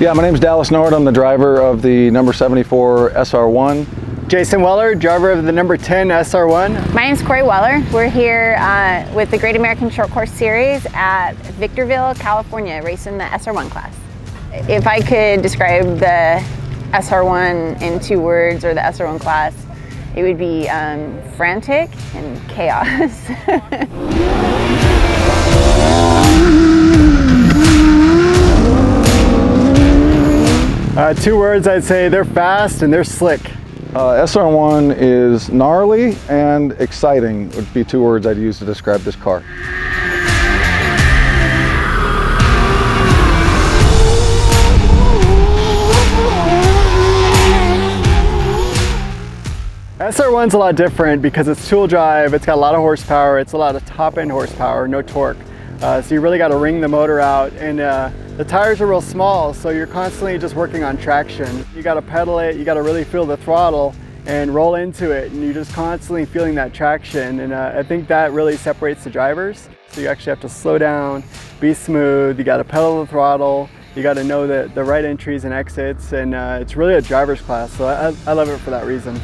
Yeah, my name's Dallas Nord. I'm the driver of the number 74 SR1. Jason Weller, driver of the number 10 SR1. My name's Corey Weller. We're here with the Great American Shortcourse Series at Victorville, California, racing the SR1 class. If I could describe the SR1 in 2 words, or the SR1 class, it would be frantic and chaos. 2 words, I'd say they're fast and they're slick. SR1 is gnarly and exciting would be 2 words I'd use to describe this car. SR1's a lot different because it's tool drive, it's got a lot of horsepower, it's a lot of top-end horsepower, no torque. So you really got to wring the motor out, and the tires are real small, so you're constantly just working on traction. You got to pedal it, you got to really feel the throttle and roll into it, and you're just constantly feeling that traction, and I think that really separates the drivers. So you actually have to slow down, be smooth, you got to pedal the throttle, you got to know the right entries and exits, and it's really a driver's class, so I love it for that reason.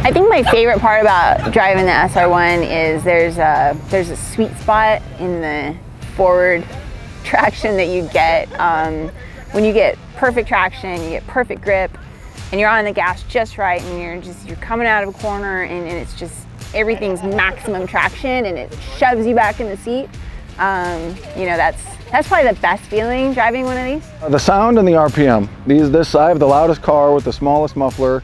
I think my favorite part about driving the SR1 is there's a sweet spot in the forward traction that you get. When you get perfect traction, you get perfect grip, and you're on the gas just right, and you're coming out of a corner, and it's just everything's maximum traction, and it shoves you back in the seat. You know, that's probably the best feeling driving one of these. The sound and the RPM. I have the loudest car with the smallest muffler.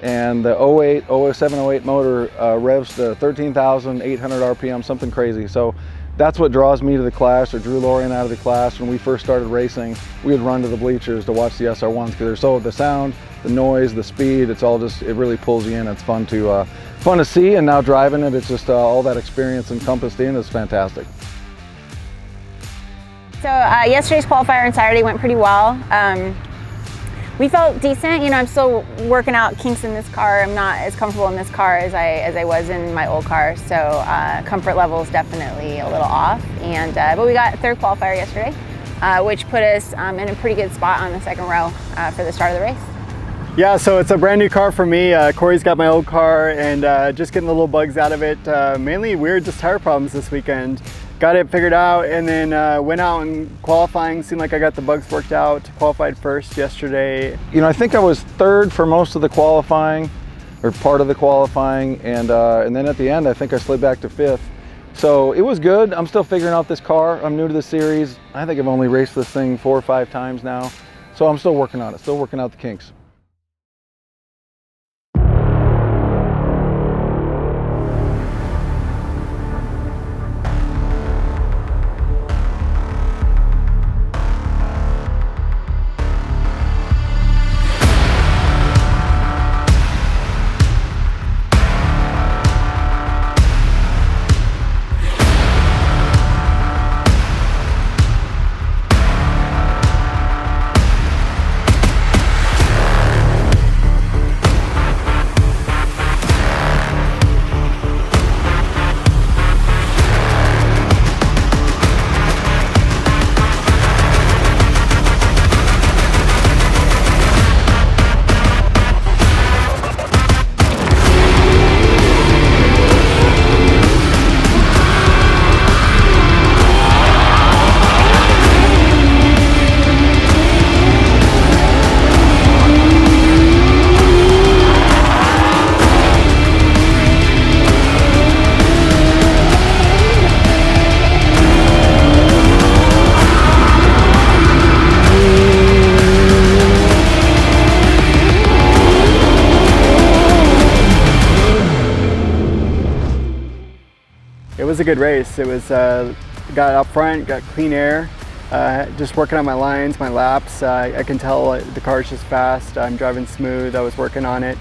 And the 07-08 motor revs to 13,800 RPM, something crazy. So that's what draws me to the class, or drew Lori and out of the class. When we first started racing, we would run to the bleachers to watch the SR1s because the sound, the noise, the speed, it really pulls you in. It's fun to see, and now driving it, it's just all that experience encompassed in is fantastic. So yesterday's qualifier and Saturday went pretty well. We felt decent. You know, I'm still working out kinks in this car. I'm not as comfortable in this car as I was in my old car, so comfort level is definitely a little off. But we got 3rd qualifier yesterday, which put us in a pretty good spot on the 2nd row for the start of the race. Yeah, so it's a brand new car for me. Corey's got my old car, and just getting the little bugs out of it. Mainly just tire problems this weekend. Got it figured out, and then went out and qualifying. Seemed like I got the bugs worked out. Qualified 1st yesterday. You know, I think I was 3rd for most of the qualifying, or part of the qualifying, and then at the end I think I slid back to 5th. So it was good. I'm still figuring out this car. I'm new to the series. I think I've only raced this thing 4 or 5 times now. So I'm still working on it, still working out the kinks. It was a good race. It was got up front, got clean air, just working on my lines, my laps. I can tell the car's just fast. I'm driving smooth. I was working on it.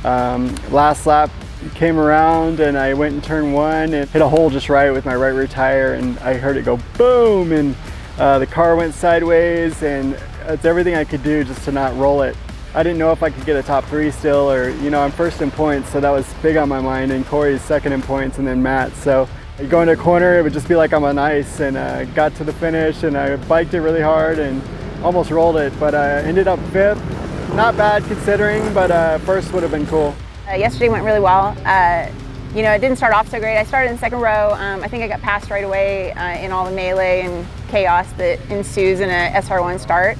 Last lap came around and I went in turn 1 and hit a hole just right with my right rear tire, and I heard it go boom, and The car went sideways, and it's everything I could do just to not roll it. I didn't know if I could get a top 3 still, or, you know, I'm first in points, so that was big on my mind, and Corey's second in points, and then Matt. So you go into a corner, it would just be like I'm on ice, and got to the finish, and I biked it really hard and almost rolled it, but I ended up 5th. Not bad considering, but first would have been cool. Yesterday went really well. You know, it didn't start off so great. I started in the second row. I think I got passed right away in all the melee and chaos that ensues in a SR1 start.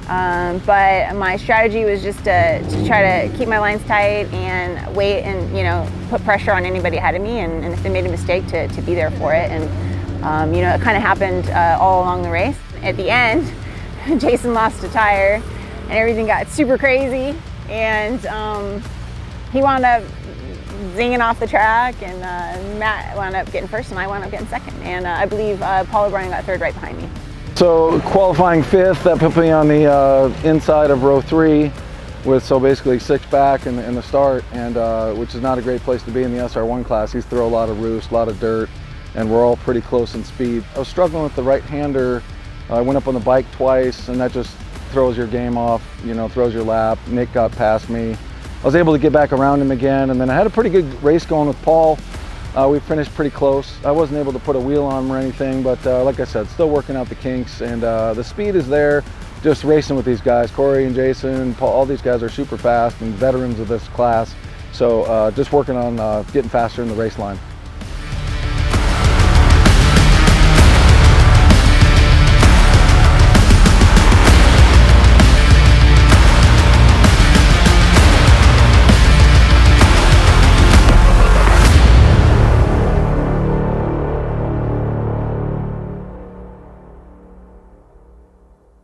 But my strategy was just to try to keep my lines tight and wait and, you know, put pressure on anybody ahead of me, and if they made a mistake, to be there for it. And, you know, it kind of happened all along the race. At the end, Jason lost a tire and everything got super crazy, and he wound up zinging off the track, and Matt wound up getting first and I wound up getting second. And I believe Paul O'Brien got third right behind me. So qualifying 5th, that put me on the inside of row 3 with, so basically 6 back in the start, and which is not a great place to be in the SR1 class. These throw a lot of roost, a lot of dirt, and we're all pretty close in speed. I was struggling with the right-hander. I went up on the bike twice, and that just throws your game off, you know, throws your lap. Nick got past me. I was able to get back around him again, and then I had a pretty good race going with Paul. We finished pretty close. I wasn't able to put a wheel on him or anything, but like I said, still working out the kinks, and the speed is there. Just racing with these guys, Corey and Jason, Paul, all these guys are super fast and veterans of this class. So just working on getting faster in the race line.